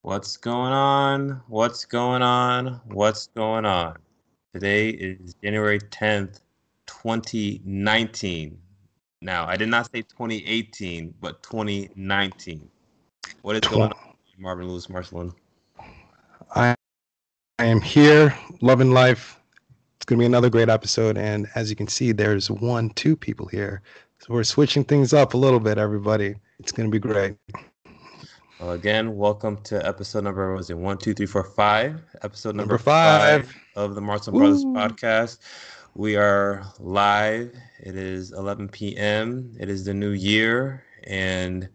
What's going on? What's going on? What's going on? Today is January 10th, 2019. Now, I did not say 2018, but 2019. What is going Tw- on, Marvin Lewis Marcelin? I, I am here, loving life. It's going to be another great episode. And as you can see, there's two people here. So we're switching things up a little bit, everybody. It's going to be great. Well, again, welcome to episode number, was it 1, 2, 3, 4, 5? Episode Number number five. 5 of the Marcelin Brothers Woo! podcast. We are live. It is 11 p.m. It is the new year, and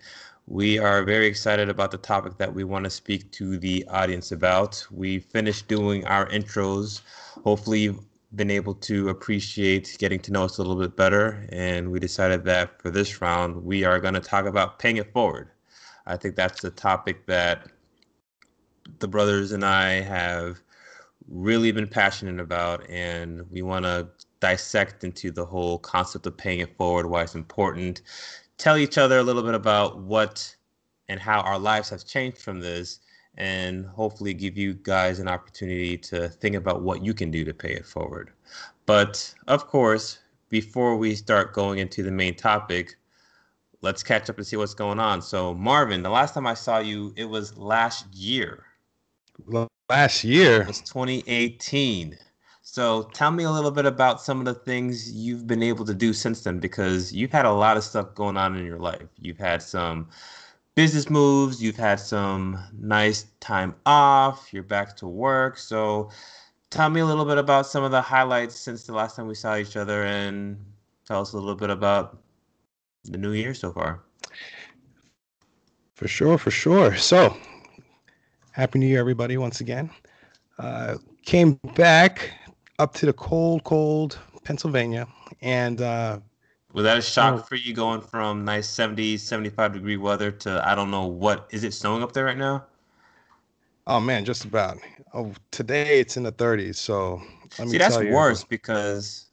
we are very excited about the topic that we want to speak to the audience about. We finished doing our intros. Hopefully, you've been able to appreciate getting to know us a little bit better, and we decided that for this round, we are going to talk about paying it forward. I think that's the topic that the brothers and I have really been passionate about, and we want to dissect into the whole concept of paying it forward, why it's important, tell each other a little bit about what and how our lives have changed from this, and hopefully give you guys an opportunity to think about what you can do to pay it forward. But of course, before we start going into the main topic, let's catch up and see what's going on. So, Marvin, the last time I saw you, it was last year. Last It year, was 2018. So, tell me a little bit about some of the things you've been able to do since then, because you've had a lot of stuff going on in your life. You've had some business moves, you've had some nice time off, you're back to work. So, tell me a little bit about some of the highlights since the last time we saw each other and tell us a little bit about the new year so far. for sure, for sure. So, Happy New Year, everybody, once again. Came back up to the cold Pennsylvania. And, Was that a you know, shock for you going from nice 70, 75-degree weather to I don't know what, is it snowing up there right now? oh man, just about. Oh, today it's in the 30s. So let me See, that's tell you. worse because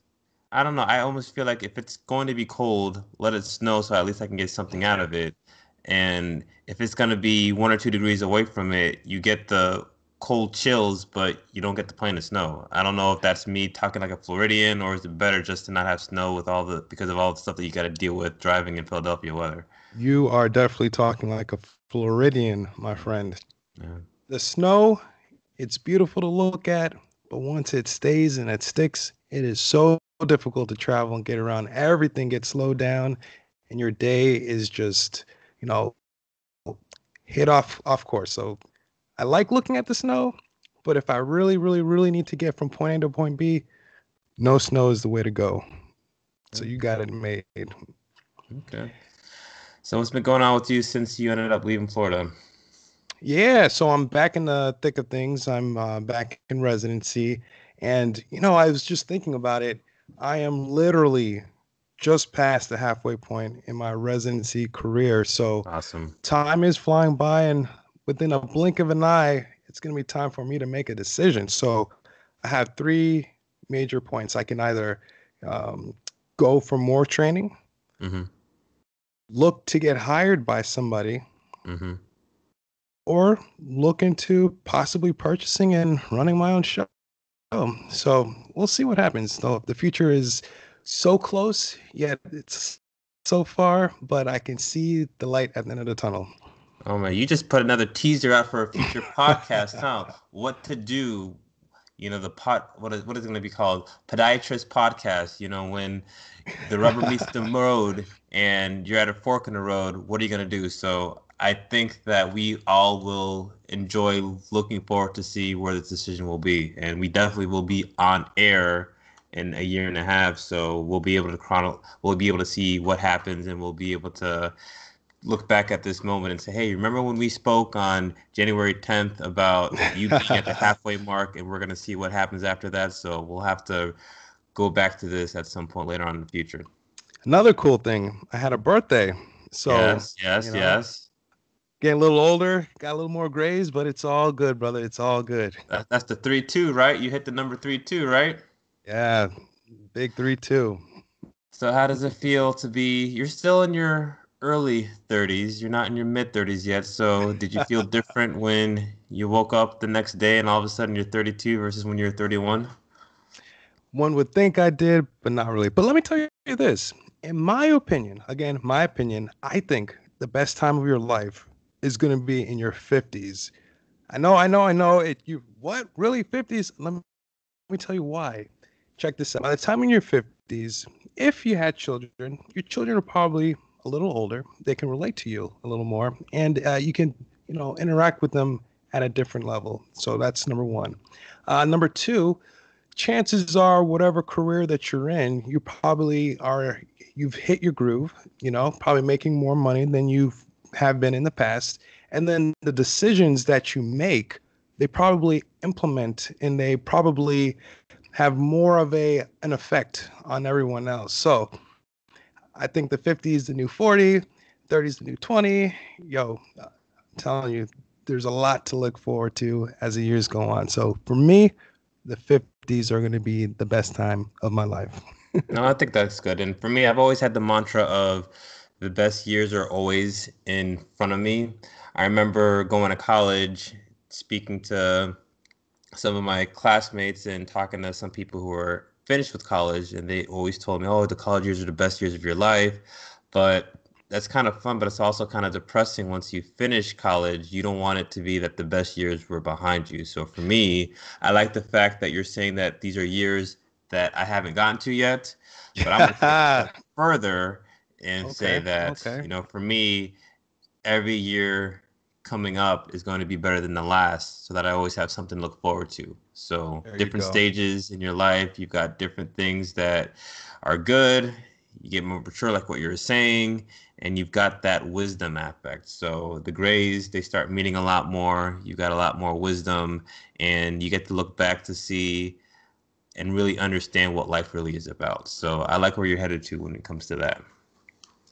I don't know. I almost feel like if it's going to be cold, let it snow so at least I can get something out of it. And if it's going to be 1 or 2 degrees away from it, you get the cold chills, but you don't get the plane of snow. I don't know if that's me talking like a Floridian or is it better just to not have snow with all the because of all the stuff that you got to deal with driving in Philadelphia weather. You are definitely talking like a Floridian, my friend. Yeah. The snow, it's beautiful to look at, but once it stays and it sticks, it is so difficult to travel and get around. Everything gets slowed down, and your day is just, you know, hit off course. So I like looking at the snow, but if I really need to get from point A to point B, no snow is the way to go. So you got it made. Okay. So what's been going on with you since you ended up leaving Florida? Yeah, so I'm back in the thick of things. I'm back in residency. And, I was just thinking about it. I am literally just past the halfway point in my residency career. So Awesome. time is flying by, and within a blink of an eye, it's going to be time for me to make a decision. So I have three major points. I can either um, go for more training, Mm-hmm. look to get hired by somebody, Mm-hmm. or look into possibly purchasing and running my own show. So we'll see what happens. Though the future is so close, yet it's so far, but I can see the light at the end of the tunnel. Oh man, you just put another teaser out for a future podcast, huh? What to do, the what is it going to be called? Podiatrist podcast, when the rubber meets the road and you're at a fork in the road, what are you going to do? So I think that we all will enjoy looking forward to see where this decision will be. And we definitely will be on air in a year and a half. So we'll be able to see what happens and we'll be able to look back at this moment and say, hey, remember when we spoke on January 10th about you being at the halfway mark and we're going to see what happens after that. So we'll have to go back to this at some point later on in the future. Another cool thing, I had a birthday. So, Yes, you yes, know, yes. getting a little older, got a little more grays, but it's all good, brother. It's all good. That's the 3-2, right? You hit the number 3-2, right? Yeah, big 3-2. So how does it feel to be, you're still in your early 30s. You're not in your mid 30s yet. So did you feel different when you woke up the next day and all of a sudden you're 32 versus when you're 31? One would think I did, but not really. But let me tell you this. In my opinion, again, my opinion, I think the best time of your life is going to be in your 50s. I know. You what? Really? 50s? Let me tell you why. Check this out. By the time in your 50s, if you had children, your children are probably a little older. They can relate to you a little more, and you can, interact with them at a different level. So that's number one. Number two, chances are whatever career that you're in, you've hit your groove, probably making more money than you have been in the past. And then the decisions that you make, they probably implement and they probably have more of an effect on everyone else. So I think the 50 is the new 40, 30 is the new 20. I'm telling you, there's a lot to look forward to as the years go on. So for me, the 50s are going to be the best time of my life. No, I think that's good. And for me, I've always had the mantra of the best years are always in front of me. I remember going to college, speaking to some of my classmates and talking to some people who were finished with college, and they always told me, "Oh, the college years are the best years of your life." But that's kind of fun, but it's also kind of depressing once you finish college. You don't want it to be that the best years were behind you. So for me, I like the fact that you're saying that these are years that I haven't gotten to yet, but I'm going to take it a Yeah. step further and say Okay. that, Okay. for me, every year coming up is going to be better than the last so that I always have something to look forward to. So, There you different go. stages in your life, you've got different things that are good. You get more mature, like what you were saying, and you've got that wisdom aspect. So, the grays, they start meaning a lot more. You got a lot more wisdom, and you get to look back to see and really understand what life really is about. So, I like where you're headed to when it comes to that.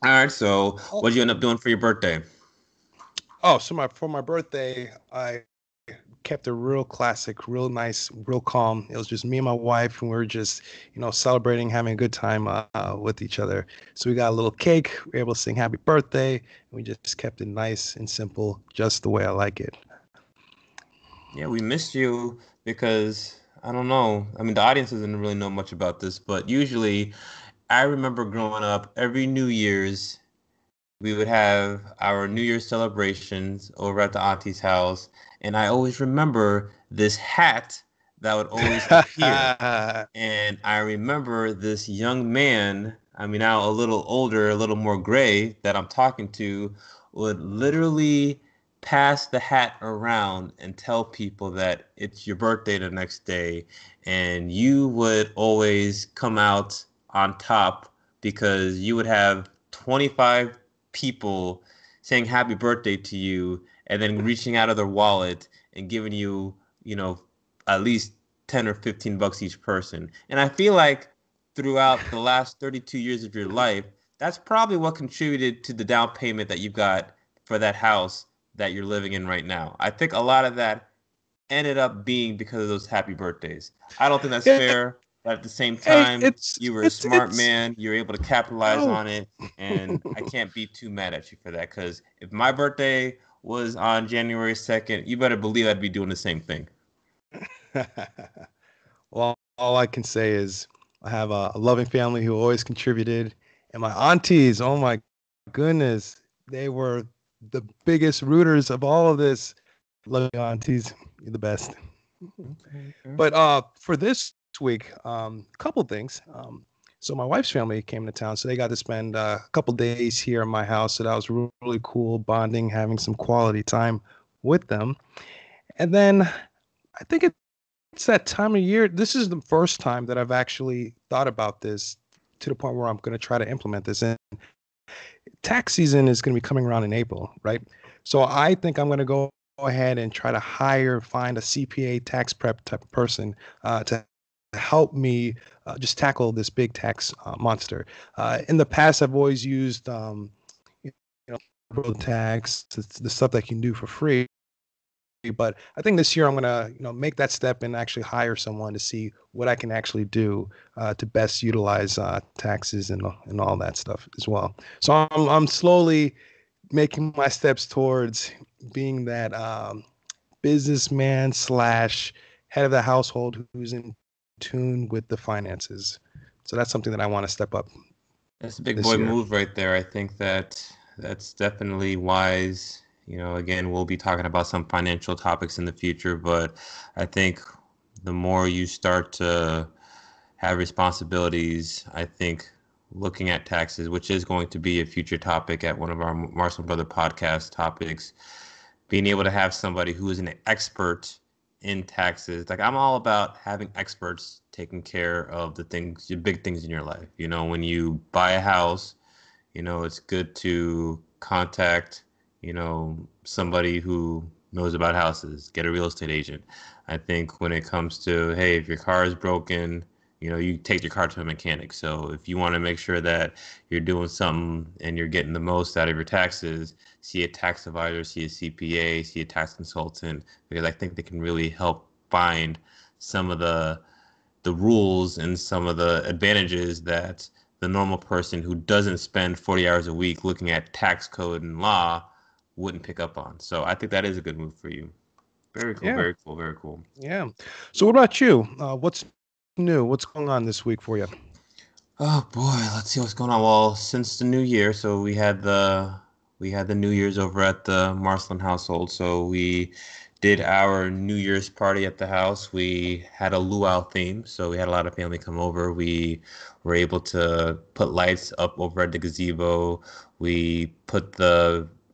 All right. So, Oh, what did you end up doing for your birthday? so my birthday, I kept it real classic, real nice, real calm. It was just me and my wife, and we were just, celebrating, having a good time with each other. So we got a little cake. We were able to sing happy birthday, and we just kept it nice and simple, just the way I like it. Yeah, we missed you because I don't know. I mean, the audience doesn't really know much about this, but usually I remember growing up, every New Year's, we would have our New Year's celebrations over at the auntie's house. And I always remember this hat that would always appear. And I remember this young man, I mean, now a little older, a little more gray, that I'm talking to, would literally pass the hat around and tell people that it's your birthday the next day. And you would always come out on top because you would have 25 people saying happy birthday to you and then reaching out of their wallet and giving you, at least 10 or 15 bucks each person. And I feel like throughout the last 32 years of your life, that's probably what contributed to the down payment that you've got for that house that you're living in right now. I think a lot of that ended up being because of those happy birthdays. I don't think that's Yeah, fair, but at the same hey, time, it's you were a it's smart it's man. You were able to capitalize oh. on it, and I can't be too mad at you for that. Because if my birthday was on January 2nd, you better believe I'd be doing the same thing. Well, all I can say is I have a loving family who always contributed, and my aunties. Oh my goodness, they were the biggest rooters of all of this. Love you, aunties. You're the best. Okay, okay. But for this week, a couple things. So my wife's family came to town, so they got to spend a couple days here at my house. So that was really cool, bonding, having some quality time with them. And then I think it's that time of year. This is the first time that I've actually thought about this to the point where I'm going to try to implement this. And tax season is going to be coming around in April, right? So I think I'm going to go ahead and try to find a CPA tax prep type of person to help me just tackle this big tax monster. In the past, I've always used, you know, road tax, the stuff that you can do for free. But I think this year I'm gonna, make that step and actually hire someone to see what I can actually do to best utilize taxes and all that stuff as well. So I'm slowly making my steps towards being that businessman slash head of the household who's in tune with the finances. So that's something that I want to step up That's a big this boy year. move right there. I think that that's definitely wise. Again, we'll be talking about some financial topics in the future, but I think the more you start to have responsibilities, I think looking at taxes, which is going to be a future topic at one of our Marshall Brother podcast topics, being able to have somebody who is an expert in taxes. Like I'm all about having experts taking care of the things, the big things in your life. When you buy a house, it's good to contact, somebody who knows about houses, get a real estate agent. I think when it comes to, hey, if your car is broken, you take your car to a mechanic. So if you want to make sure that you're doing something and you're getting the most out of your taxes, see a tax advisor, see a CPA, see a tax consultant, because I think they can really help find some of the rules and some of the advantages that the normal person who doesn't spend 40 hours a week looking at tax code and law wouldn't pick up on. So I think that is a good move for you. Very cool, Yeah, very cool, very cool. yeah. So what about you? What's new? What's going on this week for you? Oh boy, let's see what's going on. Well, since the new year, so we had the New Year's over at the Marsland household. So we did our New Year's party at the house. We had a luau theme, so we had a lot of family come over. We were able to put lights up over at the gazebo. We put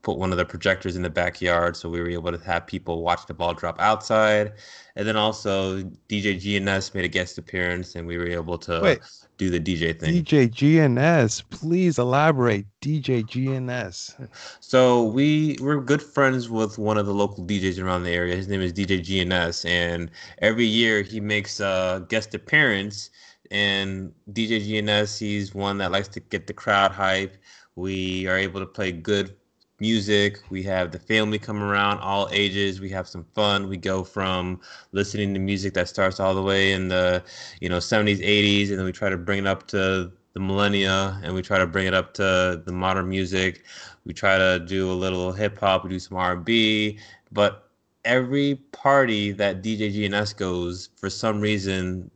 one of the projectors in the backyard, so we were able to have people watch the ball drop outside. And then also DJ GNS made a guest appearance, and we were able to Wait, do the DJ thing. DJ GNS, please elaborate. DJ GNS. So we're good friends with one of the local DJs around the area. His name is DJ GNS, and every year he makes a guest appearance. And DJ GNS, he's one that likes to get the crowd hype. We are able to play good music. We have the family come around, all ages. We have some fun. We go from listening to music that starts all the way in the 70s, 80s, and then we try to bring it up to the millennia, and we try to bring it up to the modern music. We try to do a little hip hop, we do some R&B, but every party that DJ GNS goes, for some reason,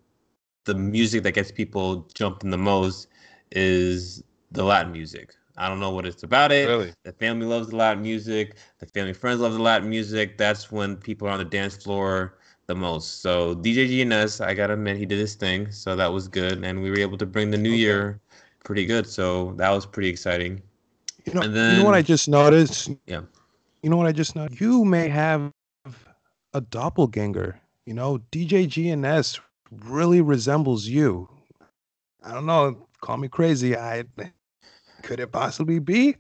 the music that gets people jumping the most is the Latin music. I don't know what it's about it. Really? The family loves the Latin music. The family friends love the Latin music. That's when people are on the dance floor the most. So DJ GNS, I gotta admit, he did his thing. So that was good. And we were able to bring the new Okay. year pretty good. So that was pretty exciting. You know, And you know what I then, just noticed? yeah. You know what I just noticed? You may have a doppelganger. DJ GNS really resembles you. I don't know. Call me crazy. I could it possibly be?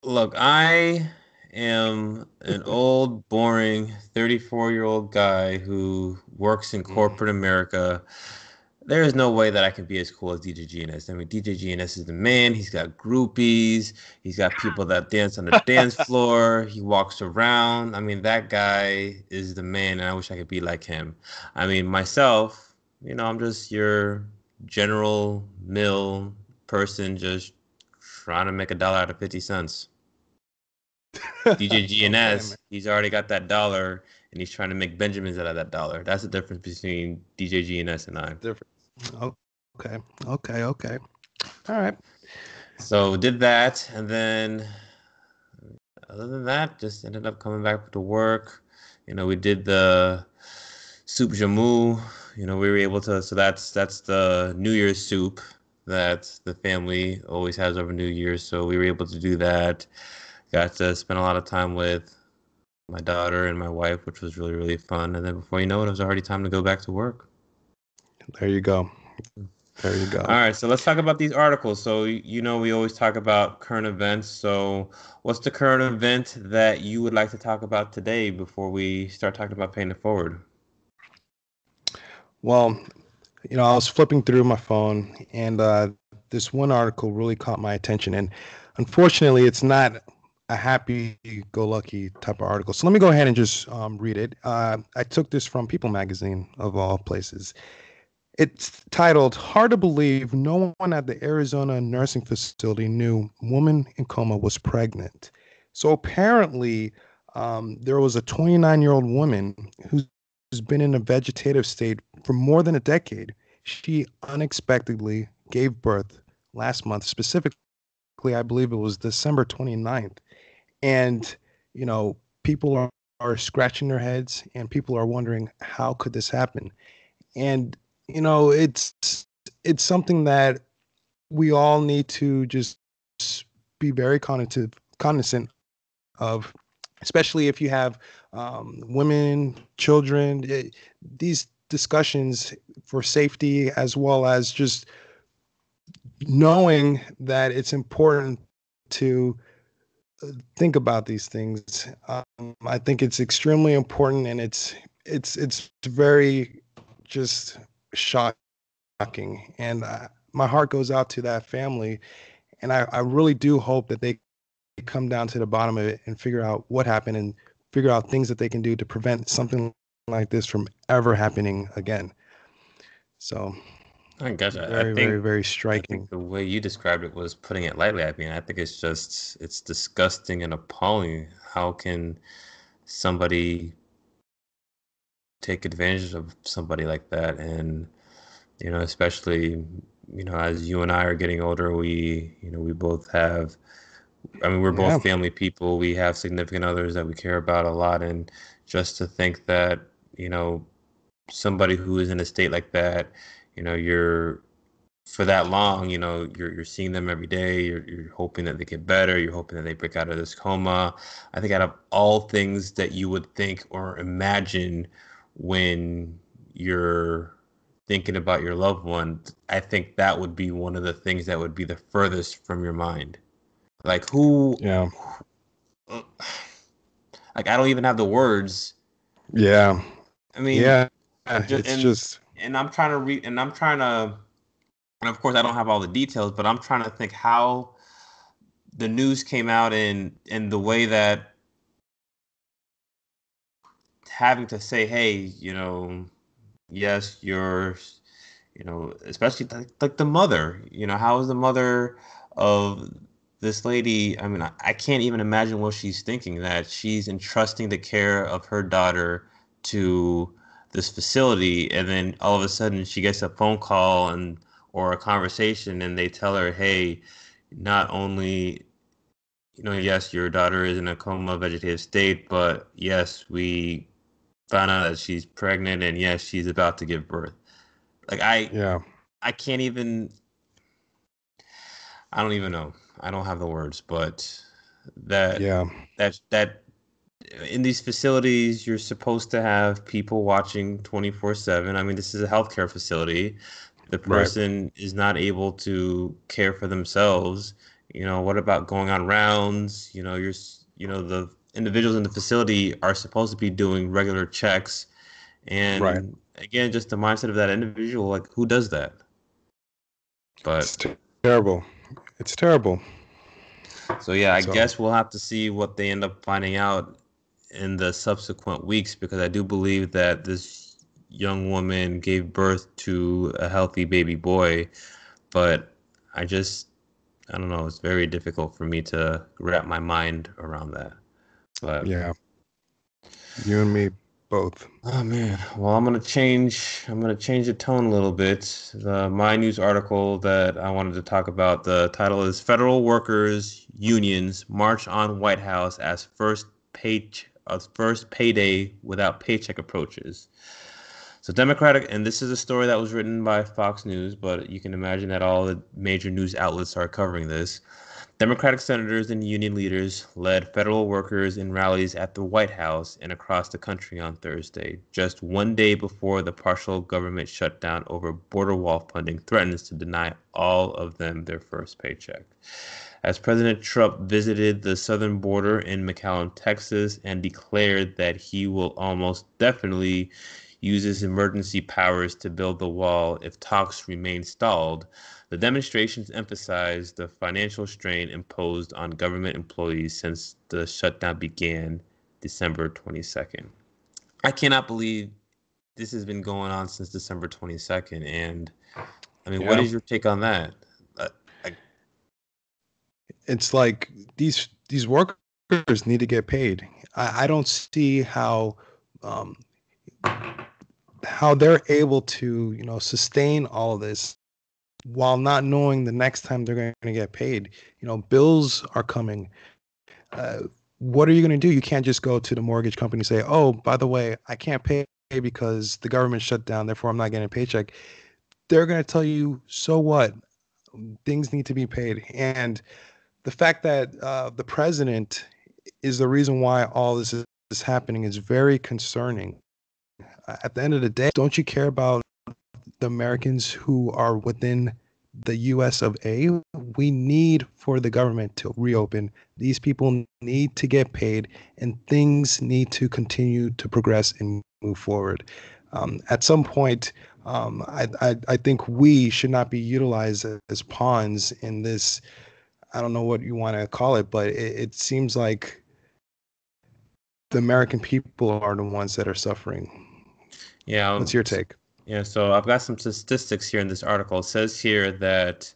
Look, I am an old, boring 34-year-old guy who works in Mm. corporate America. There is no way that I can be as cool as DJ GNS. I mean, DJ GNS is the man. He's got groupies. He's got people that dance on the dance floor. He walks around. I mean, that guy is the man, and I wish I could be like him. I mean, myself, I'm just your general mill person just trying to make a dollar out of 50 cents. DJ Okay, man. GNS, he's already got that dollar and he's trying to make Benjamins out of that dollar. That's the difference between DJ GNS and I. Different. Okay. Okay. Okay. All right. So did that, and then other than that, just ended up coming back to work. We did the soup jamu. We were able to. So that's the New Year's soup that the family always has over New Year's. So we were able to do that. Got to spend a lot of time with my daughter and my wife, which was really, really fun. And then before you know it was already time to go back to work. There you go. There you All go. right, so let's talk about these articles. So, we always talk about current events. So, what's the current event that you would like to talk about today before we start talking about paying it forward? Well, I was flipping through my phone and this one article really caught my attention. And unfortunately, it's not happy-go-lucky type of article. So let me go ahead and just read it. I took this from People magazine, of all places. It's titled, Hard to Believe No One at the Arizona Nursing Facility Knew Woman in Coma Was Pregnant. So apparently, there was a 29-year-old woman who's been in a vegetative state for more than a decade. She unexpectedly gave birth last month, specifically, I believe it was December 29th. And, people are scratching their heads and people are wondering, how could this happen? And, it's something that we all need to just be very cognizant of, especially if you have women, children, these discussions for safety, as well as just knowing that it's important to think about these things. I think it's extremely important, and it's very just shocking. And my heart goes out to that family, and I really do hope that they come down to the bottom of it and figure out what happened and figure out things that they can do to prevent something like this from ever happening again. So I guess I very, very, think very I think striking. the way you described it was putting it lightly. I mean, I think it's disgusting and appalling. How can somebody take advantage of somebody like that? And, especially, as you and I are getting older, we both have, I mean, we're Yeah, both family people. We have significant others that we care about a lot. And just to think that, you know, somebody who is in a state like that, you're for that long, you're seeing them every day. You're hoping that they get better. You're hoping that they break out of this coma. I think out of all things that you would think or imagine when you're thinking about your loved one, I think that would be one of the things that would be the furthest from your mind. Like who, yeah, like I don't even have the words. yeah, I mean, yeah. just It's just, and I'm trying to read and I'm trying to and of course I don't have all the details, but I'm trying to think how the news came out in the way that having to say, hey, yes, especially like the mother, how is the mother of this lady? I mean, I can't even imagine what she's thinking that she's entrusting the care of her daughter to this facility, and then all of a sudden she gets a phone call and or a conversation, and they tell her, hey, not only yes, your daughter is in a coma vegetative state, but yes, we found out that she's pregnant and yes, she's about to give birth. Like yeah, I can't even I don't even know. I don't have the words, but that yeah, that in these facilities you're supposed to have people watching 24/7. I mean, this is a healthcare facility. The right, person is not able to care for themselves. What about going on rounds? The individuals in the facility are supposed to be doing regular checks. right. And again, just the mindset of that individual, like who does that? But It's terrible. It's terrible. so yeah, I So, guess we'll have to see what they end up finding out in the subsequent weeks because I do believe that this young woman gave birth to a healthy baby boy, but I just I don't know, it's very difficult for me to wrap my mind around that. But yeah, you and me both. oh man, well I'm gonna change the tone a little bit. My news article that I wanted to talk about, the title is Federal Workers Unions March on White House as first payday without paycheck approaches. So Democratic, and this is a story that was written by Fox News, but you can imagine that all the major news outlets are covering this. Democratic senators and union leaders led federal workers in rallies at the White House and across the country on Thursday, just one day before the partial government shutdown over border wall funding threatens to deny all of them their first paycheck. As President Trump visited the southern border in McAllen, Texas, and declared that he will almost definitely uses emergency powers to build the wall if talks remain stalled. The demonstrations emphasize the financial strain imposed on government employees since the shutdown began December 22nd. I cannot believe this has been going on since December 22nd. And I mean, what Yeah. is your take on that? Uh, I, It's like these workers need to get paid. I don't see um, how they're able to, sustain all of this while not knowing the next time they're going to get paid. Bills are coming. Uh, what are you going to do? You can't just go to the mortgage company and say, "Oh, by the way, I can't pay because the government shut down, therefore I'm not getting a paycheck." They're going to tell you, "So what? Things need to be paid." And the fact that the president is the reason why all this is happening is very concerning. At the end of the day, don't you care about the Americans who are within the US of A? We need for the government to reopen. These people need to get paid and things need to continue to progress and move forward. At some point, I think we should not be utilized as pawns in this. I don't know what you want to call it, but it seems like the American people are the ones that are suffering. yeah, What's your take? yeah. So I've got some statistics here in this article. It says here that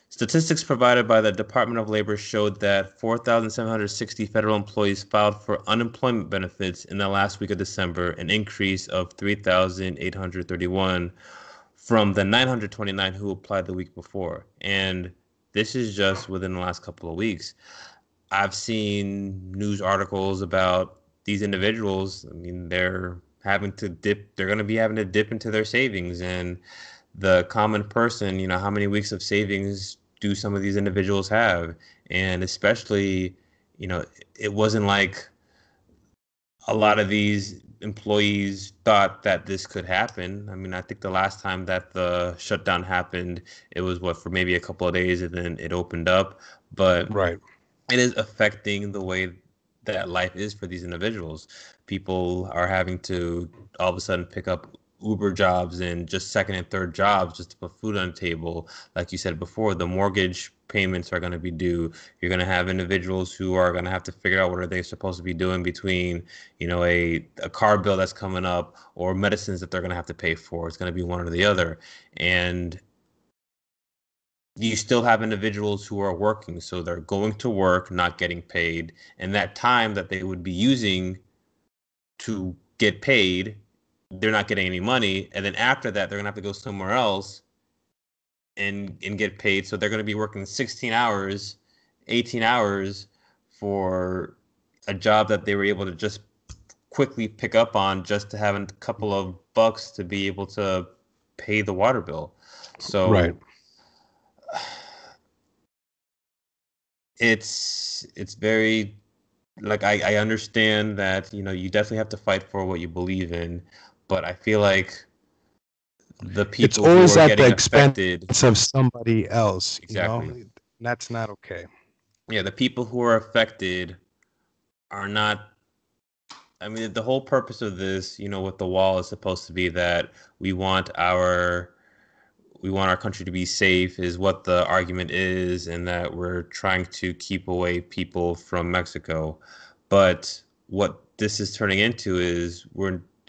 statistics provided by the Department of Labor showed that 4,760 federal employees filed for unemployment benefits in the last week of December, an increase of 3,831 from the 929 who applied the week before. And this is just within the last couple of weeks. I've seen news articles about these individuals. I mean, they're going to be having to dip into their savings. And the common person, how many weeks of savings do some of these individuals have? And especially, you know, it wasn't like a lot of these employees thought that this could happen. I mean, I think the last time that the shutdown happened, it was what, for maybe a couple of days and then it opened up. But Right. it is affecting the way that life is for these individuals. People are having to all of a sudden pick up Uber jobs and just second and third jobs just to put food on the table. Like you said before, the mortgage payments are going to be due. You're going to have individuals who are going to have to figure out what are they supposed to be doing between, a car bill that's coming up or medicines that they're going to have to pay for. It's going to be one or the other. And you still have individuals who are working, so they're going to work, not getting paid, and that time that they would be using to get paid, they're not getting any money, and then after that, they're gonna have to go somewhere else and get paid. So they're gonna be working 16 hours, 18 hours for a job that they were able to just quickly pick up on just to have a couple of bucks to be able to pay the water bill. Right. So it's very like I understand that you definitely have to fight for what you believe in, but I feel like the It's people who always are at the getting expense affected, of somebody else, exactly. That's not okay. Yeah, the people who are affected are not. I mean, the whole purpose of this, with the wall is supposed to be that we want our we want our country to be safe, is what the argument is, and that we're trying to keep away people from Mexico. But what this is turning into is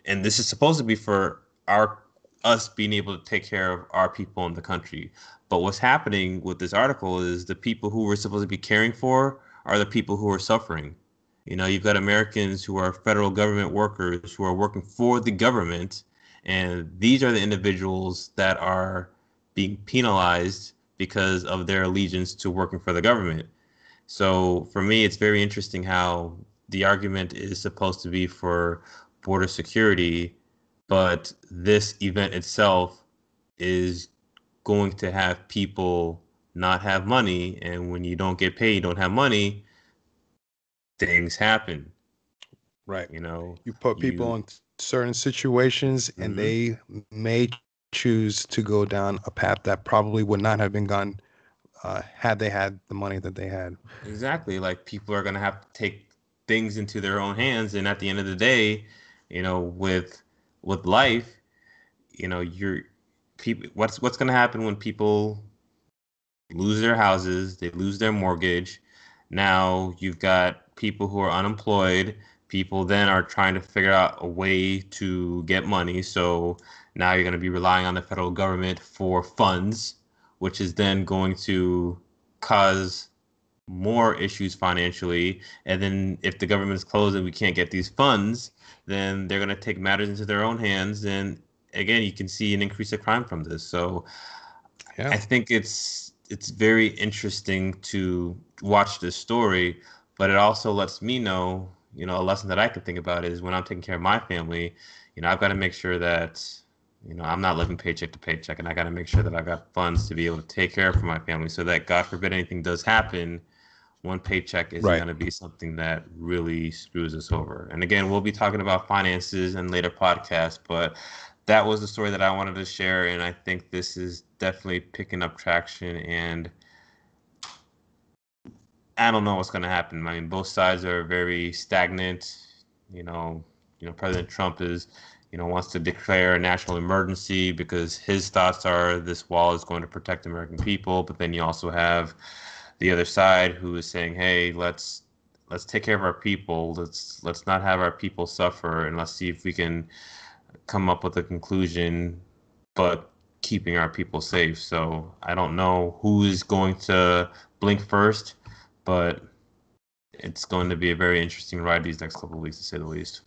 and this is supposed to be for our us being able to take care of our people in the country. But what's happening with this article is the people who we're supposed to be caring for are the people who are suffering. You've got Americans who are federal government workers who are working for the government, and these are the individuals that are being penalized because of their allegiance to working for the government. So for me, it's very interesting how the argument is supposed to be for border security, but this event itself is going to have people not have money. And when you don't get paid, you don't have money, things happen. Right. You know, You put people you, in certain situations and mhm. they may choose to go down a path that probably would not have been gone had they had the money that they had. Exactly. Like people are gonna have to take things into their own hands, and at the end of the day, with with life, you're people. What's going to happen when people lose their houses, they lose their mortgage. Now you've got people who are unemployed. People then are trying to figure out a way to get money. So now you're going to be relying on the federal government for funds, which is then going to cause more issues financially. And then if the government's closed and we can't get these funds, then they're going to take matters into their own hands. And again, you can see an increase of crime from this. So Yeah. I think it's very interesting to watch this story, but it also lets me know, a lesson that I can think about is when I'm taking care of my family, I've got to make sure that, I'm not living paycheck to paycheck, and I got to make sure that I've got funds to be able to take care of for my family so that God forbid anything does happen, one paycheck isn't Right. going to be something that really screws us over. And again, we'll be talking about finances in later podcasts, but that was the story that I wanted to share. And I think this is definitely picking up traction. And I don't know what's going to happen. I mean, both sides are very stagnant. You know, President Trump wants to declare a national emergency because his thoughts are this wall is going to protect the American people. But then you also have the other side who is saying, "Hey, let's take care of our people. Let's not have our people suffer, and let's see if we can come up with a conclusion, but keeping our people safe." So I don't know who is going to blink first, but it's going to be a very interesting ride these next couple of weeks, to say the least.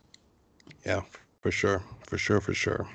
Yeah, for sure. For sure. For sure.